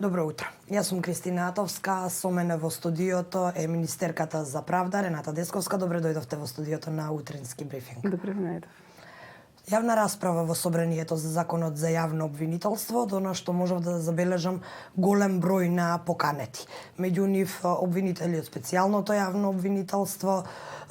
Добро утро. Јас сум Кристина Атовска, со мене во студиото е министерката за правда Рената Десковска. Добре дојдовте во студиото на утрински брифинг. Добре најдов. Јавна расправа во собранието за законот за јавно обвинителство, до на што можев да забележам голем број на поканети. Меѓу нив обвинители од специјалното јавно обвинителство,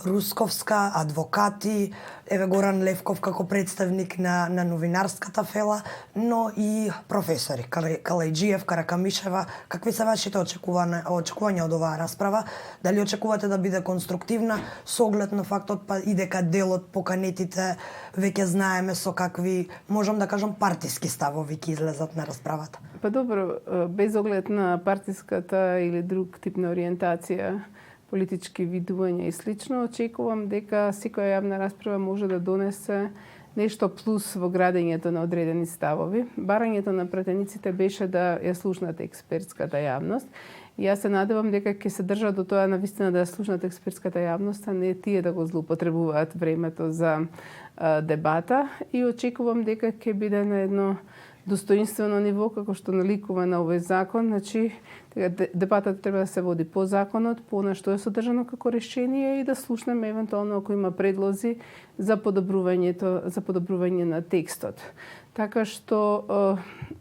Русковска, адвокати, еве Горан Левков како представник на новинарската фела, но и професори, Калајџиев, Каракамишева. Какви се вашите очекувања од оваа расправа? Дали очекувате да биде конструктивна со оглед на фактот и дека дел од поканетите веќе знаеме со какви, можам да кажам, партиски ставови ќе излезат на расправата? Па добро, без оглед на партиската или друг тип на ориентација, политички видувања и слично, очекувам дека секоја јавна расправа може да донесе нешто плюс во градењето на одредени ставови. Барањето на пратениците беше да ја слушнат експертската јавност. И јас се надевам дека ќе се држат до тоа навистина да ја слушнат експертската јавност, а не тие да го злоупотребуваат времето за дебата. И очекувам дека ќе биде на едно достоинствено ниво, како што наликува на овој закон. Значи, дебатата треба да се води по законот, по она што е содржано како решение и да слушнеме евентуално ако има предлози за подобрување на текстот. Така што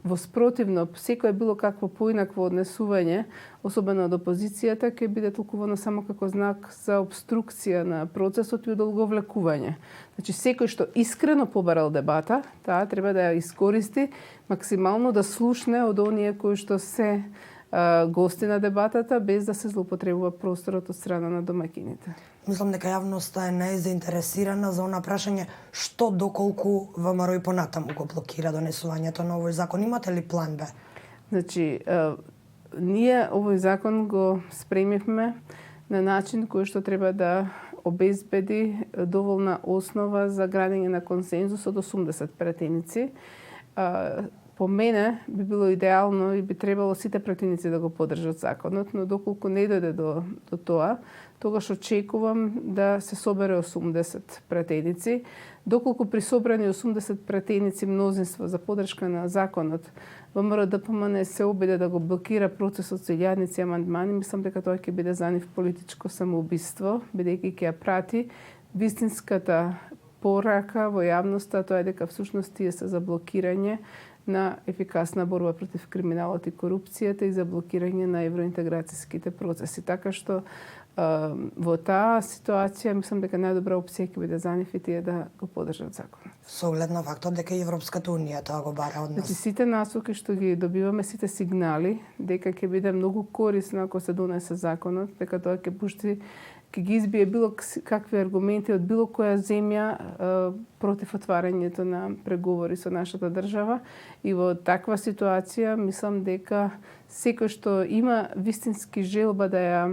во спротивно, секое било какво поинакво однесување, особено од опозицијата, ќе биде толкувано само како знак за обструкција на процесот и одолговлекување. Значи, секој што искрено побарал дебата, таа треба да ја искористи максимално да слушне од оние кои што се гости на дебатата, без да се злоупотребува просторот од страна на домаќините. Мислам дека јавноста е најзаинтересирана за она прашање што доколку ВМРО и понатаму го блокира донесувањето на овој закон. Имате ли план Б? Значи, ние овој закон го спремивме на начин кој што треба да обезбеди доволна основа за градење на консензус од 80 пратеници. По мене би било идеално и би требало сите пратеници да го поддржат законот, но доколку не дојде до тоа, тогаш очекувам да се собере 80 пратеници. Доколку при собрани 80 пратеници мнозинство за поддршка на законот, ВМРО ДПМН се обиде да го блокира процесот со илјадници амандмани, мислам дека тоа ќе биде за нив политичко самоубиство, бидејќи ќе ја прати вистинската порака во јавноста, тоа е дека всушност тие се за блокирање на ефикасна борба против криминалот и корупцијата и за блокирање на евроинтеграцијските процеси. Така што во таа ситуација мислам дека најдобра опција ќе биде за нив и тие да го поддржат законот. Со оглед на фактот дека и Европската унија тоа го бара од нас. Значи, сите насоки што ги добиваме, сите сигнали дека ќе биде многу корисно ако се донесе законот, дека тоа ќе пушти, ќе ги избие било какви аргументи од било која земја против отварањето на преговори со нашата држава. И во таква ситуација мислам дека секој што има вистински желба да ја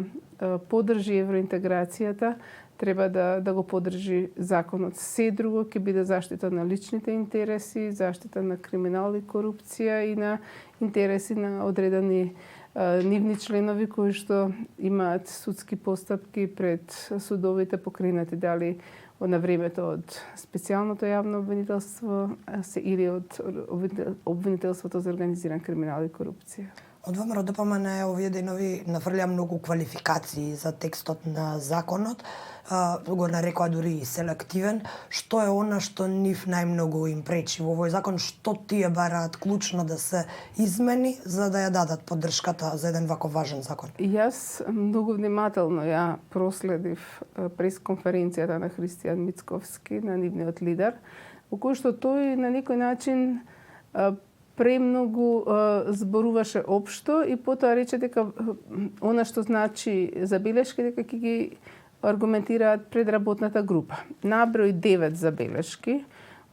поддржи евроинтеграцијата, треба да го поддржи законот. Се друго ќе биде заштита на личните интереси, заштита на криминал и корупција и на интереси на одредени нивни членови кои што имаат судски постапки пред судовите покренати дали на времето од специјалното јавно обвинителство или од обвинителството за организиран криминал и корупција. Од ВМРО ДПМН овие денови нафрлја многу квалификации за текстот на законот, го нарекоа дури и селективен. Што е она што нив најмногу им пречи во овој закон, што тие бараат клучно да се измени за да ја дадат поддршката за еден ваков важен закон? Јас многу внимателно ја проследив пресконференцијата на Христијан Мицковски, на нивниот лидер, во кој што тој на некој начин премногу зборуваше општо и потоа рече дека она што значи забелешки дека ќе ги аргументираат пред работната група. Наброј 9 забелешки,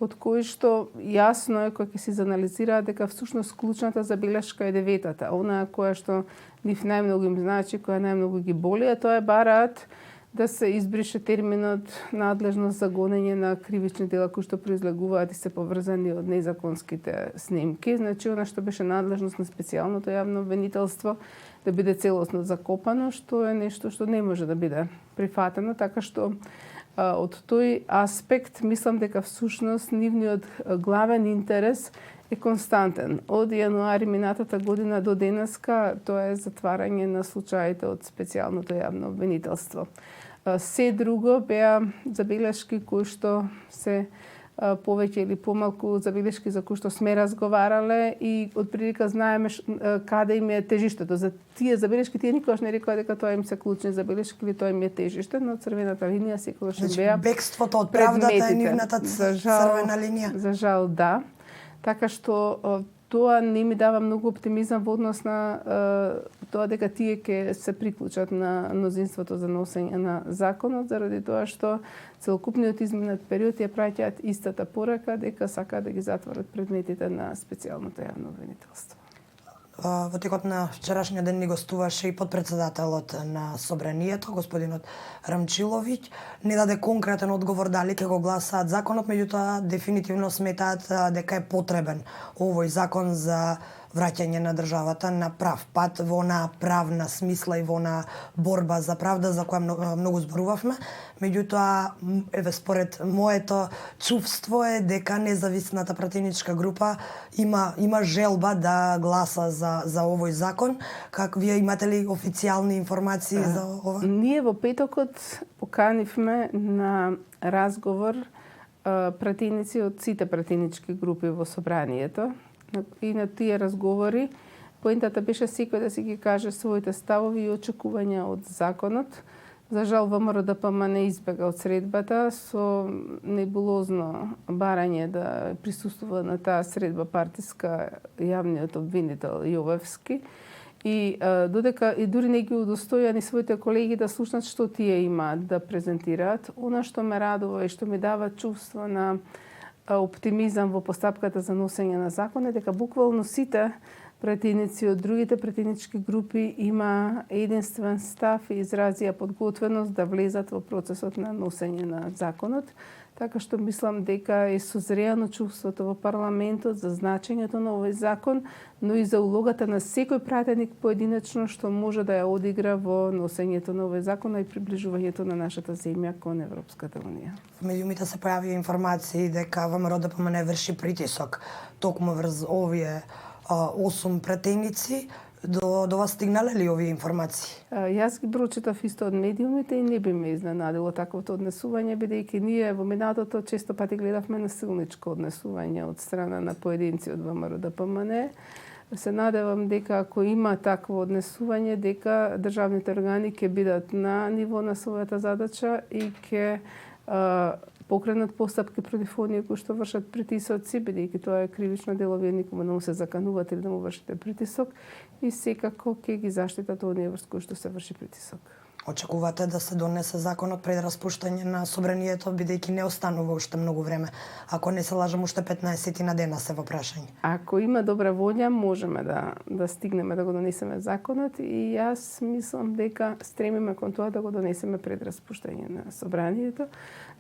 од кои што јасно е кога ќе се заанализираат дека всушност клучната забелешка е 9-та, она која што нив најмногу им значи, која најмногу ги боли, а тоа е бараат да се избрише терминот надлежност за гонење на кривични дела кои што произлегуваат и се поврзани од незаконските снимки. Значи, она што беше надлежност на специјалното јавно обвинителство да биде целосно закопано, што е нешто што не може да биде прифатено, така што од тој аспект мислам дека всушност нивниот главен интерес е константен. Од јануари минатата година до денеска тоа е затварање на случаите од специјалното јавно обвинителство. Се друго беа забелешки кои што се повеќе или помалку забелешки за кои што сме разговарале и од прилика знаеме каде им е тежиштето. За тие забелешки тие никогаш не рекоа дека тоа им се клучни забелешки или тоа им е тежиште, но црвената линија секогаш им беа бегството од правдата е нивната црвена линија. За жал да. Така што тоа не ми дава многу оптимизам во однос на тоа дека тие ќе се приклучат на мнозинството за носење на законот, заради тоа што целокупниот изминат период ја праќаат истата порака дека сакаат да ги затворат предметите на специјалното јавно обвинителство. Во текот на вчерашниот ден ни гостуваше и подпредседателот на Собранието, господинот Рамчиловиќ. Не даде конкретен одговор дали ќе го гласаат законот, меѓутоа дефинитивно сметаат дека е потребен овој закон за враќање на државата на прав пат, во на правна смисла и во на борба за правда за која многу зборувавме. Меѓутоа, еве според моето чувство е дека независната пратеничка група има желба да гласа за овој закон. Как вие имате ли официјални информации за ова? Ние во петокот поканивме на разговор пратеници од сите пратенички групи во Собранието. И на тие разговори поентата беше секој да си ги каже своите ставови и очекувања од законот. За жал ВМРО-ДПМН не избега од средбата со небулозно барање да присуствува на таа средба партиска јавниот обвинител Јовевски. И додека и дури не ги удостоја ни своите колеги да слушнат што тие имаат да презентираат, она што ме радува и што ми дава чувство на оптимизам во постапката за носење на закон е дека буквално сите пратеници од другите пратенички групи има единствен став и изразија подготвеност да влезат во процесот на носење на законот. Така што мислам дека е созреано чувството во парламентот за значењето на овој закон, но и за улогата на секој пратеник поединечно што може да ја одигра во носењето на овој закон и приближувањето на нашата земја кон Европската унија. Во медиумите се појавија информации дека ВМРО-ДПМН верши притисок токму врз овие 8 пратеници. До вас стигнале ли овие информации? Јас ги прочитав исто од медиумите и не би ме изненадило таквото однесување, бидејќи ние во минатото често пати гледавме насилничко однесување од страна на поединци од ВМРО-ДПМН. Се надевам дека ако има такво однесување, дека државните органи ќе бидат на ниво на својата задача и ќе покренат постапки против оние кои што вршат притисоци, бидејќи тоа е кривично дело, вие никому не му се заканувате или да му вршите притисок и секако ќе ги заштитат оние врз кои што се врши притисок. Очекувате да се донесе законот пред распуштање на Собранието, бидејќи не останува уште многу време. Ако не се лажам, уште 15 на дена се во прашање. Ако има добра волја, можеме да стигнеме да го донесеме законот и јас мислам дека стремиме кон тоа да го донесеме пред распуштање на Собранието.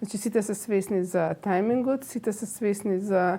Значи, сите се свесни за тајмингот, сите се свесни за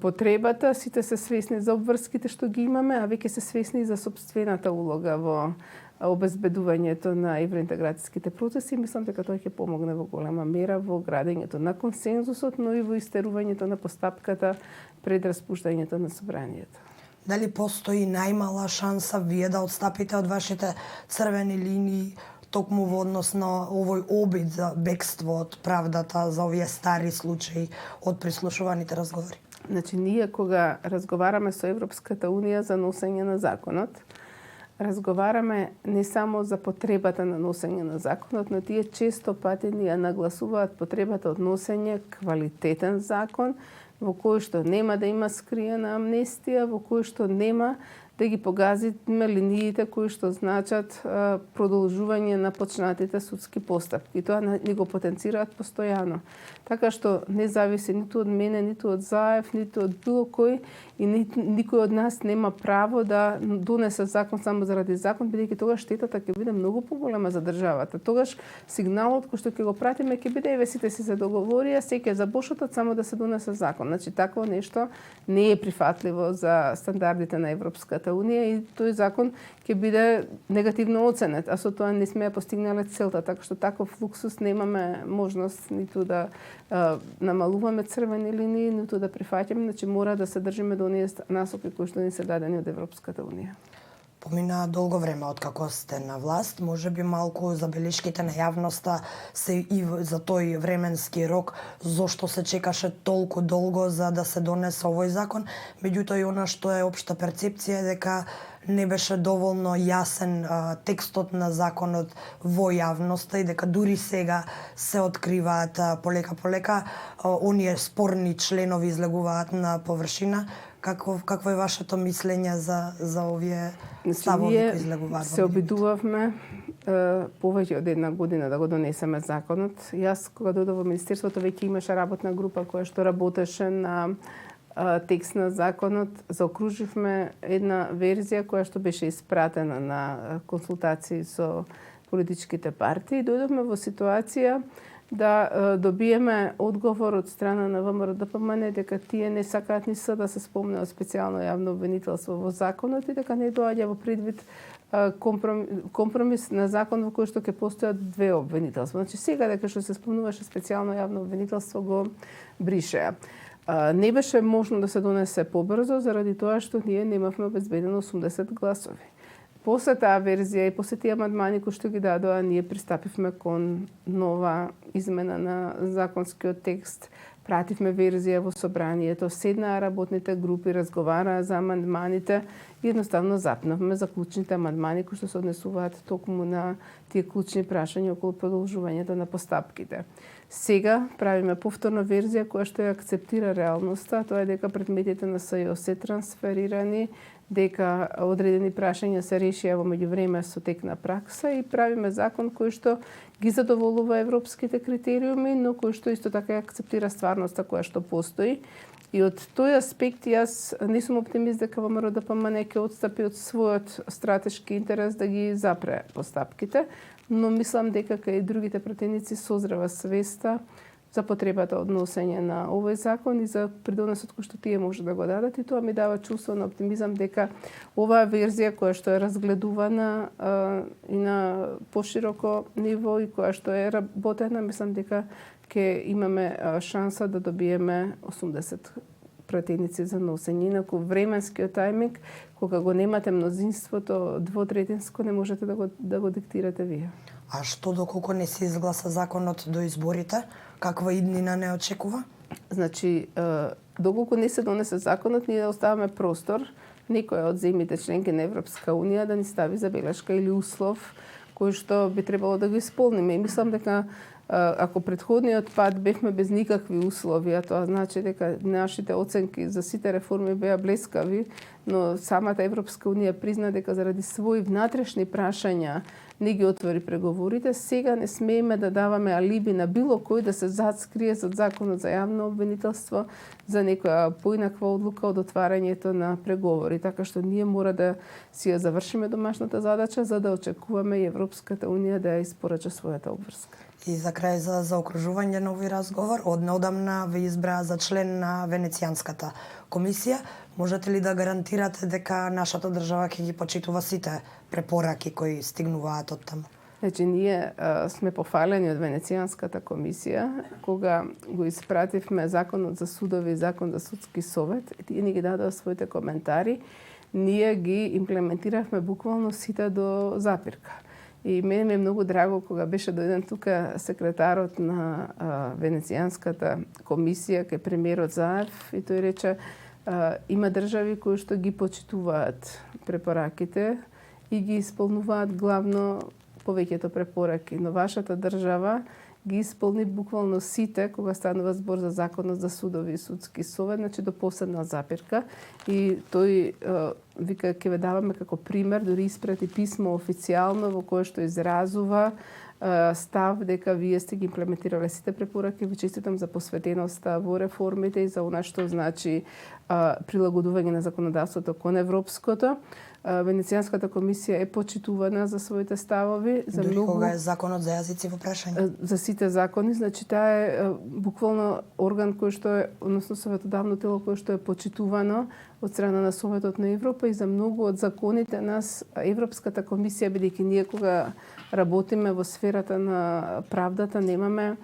потребата, сите се свесни за обврските што ги имаме, а веќе се свесни за сопствената улога во обезбедувањето на евроинтеграцијските процеси. Мислам дека тоа ќе помогне во голема мера во градењето на консензусот, но и во истерувањето на постапката пред распуштањето на Собранието. Дали постои најмала шанса вие да отстапите од вашите црвени линии токму во однос на овој обид за бегство од правдата за овие стари случаи од прислушуваните разговори? Значи, ние кога разговараме со Европската унија за носење на законот, разговараме не само за потребата на носење на законот, но тие често пати ни ја нагласуваат потребата од носење квалитетен закон, во кој што нема да има скриена амнестија, во кој што нема да ги погазиме линиите кои што значат продолжување на почнатите судски постапки. Тоа ни го потенцираат постојано. Така што не зависи ниту од мене, ниту од Заев, ниту од било кој и никој од нас нема право да донесе закон само заради закон, бидејќи тогаш штетата ќе биде многу поголема за државата. Тогаш сигналот кој што ќе го пратиме ќе биде еве сите си се договорија, секој за бошотот само да се донесе закон. Значи такво нешто не е прифатливо за стандардите на Европската Европската унија и тој закон ќе биде негативно оценет, а со тоа не сме ја постигнале целта, така што таков луксус немаме можност ниту да намалуваме црвени линии, ниту да прифаќаме, значи мора да се држиме до оние насоки кои што ни се дадени од Европската унија. Помина долго време откако сте на власт, може би малку забелешките на јавноста се и за тој временски рок, зошто се чекаше толку долго за да се донесе овој закон, меѓутоа и она што е општа перцепција е дека не беше доволно јасен текстот на законот во јавноста и дека дури сега се откриваат полека оние спорни членови излегуваат на површина. Какво е вашето мислење за овие ставови кои излегуваат? Се обидувавме повеќе од една година да го донесеме законот. Јас кога дојдов во министерството веќе имаше работна група која што работеше на текст на законот. Заокруживме една верзија која што беше испратена на консултации со политичките партии. Дојдовме во ситуација да добиеме одговор од страна на ВМРО-ДПМН дека тие не сакаат ни се да се спомне од специјално јавно обвинителство во законот и дека не доаѓа во предвид компромис на закон во кој што ќе постојат две обвинителства. Значи сега дека што се спомнуваше специјално јавно обвинителство го бришеа. Не беше можно да се донесе побрзо заради тоа што ние немавме обезбедено 80 гласови. После таа верзија и после тие амандмани кои што ги дадоа, ние пристапивме кон нова измена на законскиот текст, пративме верзија во собранието, седнаа работните групи, разговараа за амандманите и едноставно запнавме за клучните амандмани кои што се однесуваат токму на тие клучни прашања околу продолжувањето на постапките. Сега правиме повторна верзија која што ја акцептира реалноста, тоа е дека предметите на СЈО се трансферирани, дека одредени прашања се решија во меѓувреме со тек на пракса и правиме закон кој што ги задоволува европските критериуми, но кој што исто така акцептира стварноста која што постои. И од тој аспект јас не сум оптимист дека ВМРО-ДПМН ќе отстапи од својот стратешки интерес да ги запре постапките, но мислам дека кај другите пратеници созрева свеста за потребата од носење на овој закон и за придонесот кој што тие може да го дадат и тоа ми дава чувство на оптимизам дека оваа верзија која што е разгледувана и на пошироко ниво и која што е работена, мислам дека ќе имаме шанса да добиеме 80 пратеници за носење. Инаку временскиот тајминг, кога го немате мнозинството двотретинско, не можете да го диктирате вие. А што доколку не се изгласа законот до изборите? Каква иднина не очекува? Значи, доколку не се донесе законот, ние да оставаме простор некоја од земјите членки на Европска унија да ни стави забелешка или услов кој што би требало да го исполниме. И мислам дека ако претходниот пат бевме без никакви услови, а тоа значи дека нашите оценки за сите реформи беа блескави, но самата Европска унија призна дека заради своји внатрешни прашања не ги отвори преговорите, сега не смееме да даваме алиби на било кој да се скрие зад законот за јавно обвинителство за некоја поинаква одлука од отварањето на преговори. Така што ние мора да си ја завршиме домашната задача за да очекуваме и Европската унија да ја испорача својата обврска. И за крај за заокружување на овој разговор, однеодамна ве избраа за член на Венецијанската комисија. Можете ли да гарантирате дека нашата држава ќе ги почитува сите препораки кои стигнуваат од таму? Значи, ние сме пофалени од Венецијанската комисија, кога го испративме законот за судови и закон за судски совет, и тие ни ги дадоа своите коментари, ние ги имплементиравме буквално сите до запирка. И мене ми е многу драго кога беше дојден тука секретарот на Венецијанската комисија кај премиерот Заев и тој рече има држави кои што ги почитуваат препораките и ги исполнуваат главно повеќето препораки, но вашата држава ги исполни буквално сите кога станува збор за законот за судови и судски совет, значи до последна запирка. И тој вика ќе ве даваме како пример, дури испрати писмо официјално во кое што изразува став дека вие сте ги имплементирале сите препораки. Ви честитам за посветеноста во реформите и за она што значи прилагодување на законодавството кон европското. Венецијанската комисија е почитувана за своите ставови. За дури многу... кога е законот за јазици во прашање? За сите закони, значи таа е буквално орган кој што е, односно советодавно тело кој што е почитувано од страна на Советот на Европа и за многу од законите нас Европската комисија, бидејќи ние кога работиме во сферата на правдата немаме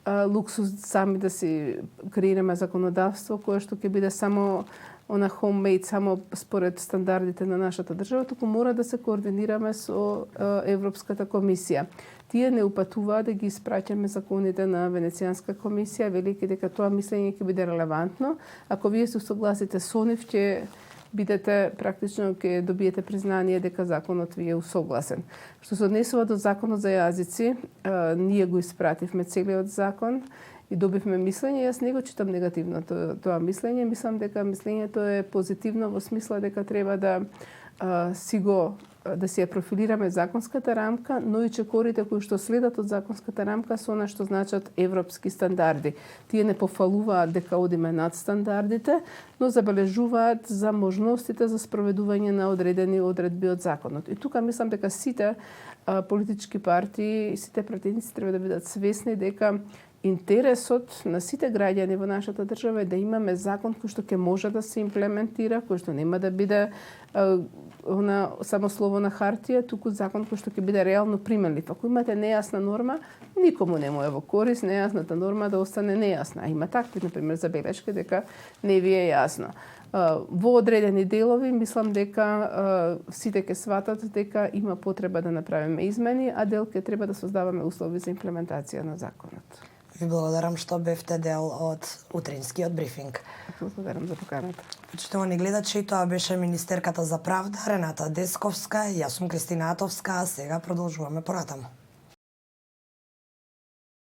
луксус сами да си креираме законодавство кое што ќе биде само она homemade, само според стандардите на нашата држава, туку мора да се координираме со Европската комисија. Тие не упатуваат да ги испраќаме законите на Венецијанска комисија, велики дека тоа мислење ќе биде релевантно. Ако вие се согласите со нив, ќе бидете практично ќе добиете признание дека законот ви е усогласен. Што се однесува до законот за јазици, ние го испративме целиот закон и добивме мислење. Јас не го читам негативно тоа мислење. Мислам дека мислењето е позитивно во смисла дека треба да си ја профилираме законската рамка, но и чекорите кои што следат од законската рамка со она што значат европски стандарди. Тие не пофалуваат дека одиме над стандардите, но забележуваат за можностите за спроведување на одредени одредби од законот. И тука мислам дека сите политички партии и сите пратеници треба да бидат свесни дека интересот на сите граѓани во нашата држава е да имаме закон кој што ќе може да се имплементира, кој што нема да биде само слово на хартија, туку закон кој што ќе биде реално применлив. Ако имате нејасна норма, никому не му е во корис нејасната норма да остане нејасна. А има такви, например, забелешки дека не ви е јасно. Во одредени делови мислам дека сите ќе сватат дека има потреба да направиме измени, а дел ќе треба да создаваме услови за имплементација на законот. Ви благодарам што бевте дел од утринскиот брифинг. Благодарам за поканата. Почитувани гледачи, тоа беше министерката за правда Рената Десковска и јас сум Кристина Атовска, а сега продолжуваме поратаму.